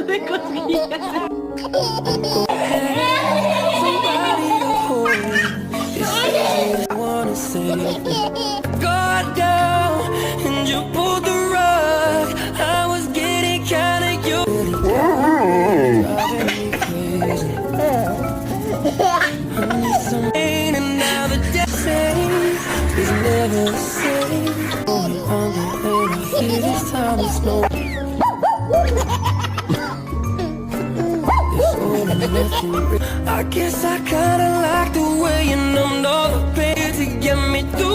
내 거기야. Somebody to hold. You say you wanna say God down and you pulled the rug. I was getting kinda you driving me crazy. I need some rain and now the day is never the same. Going under and I hear this time is no. I guess I kinda like the way you numbed all the pain to get me through.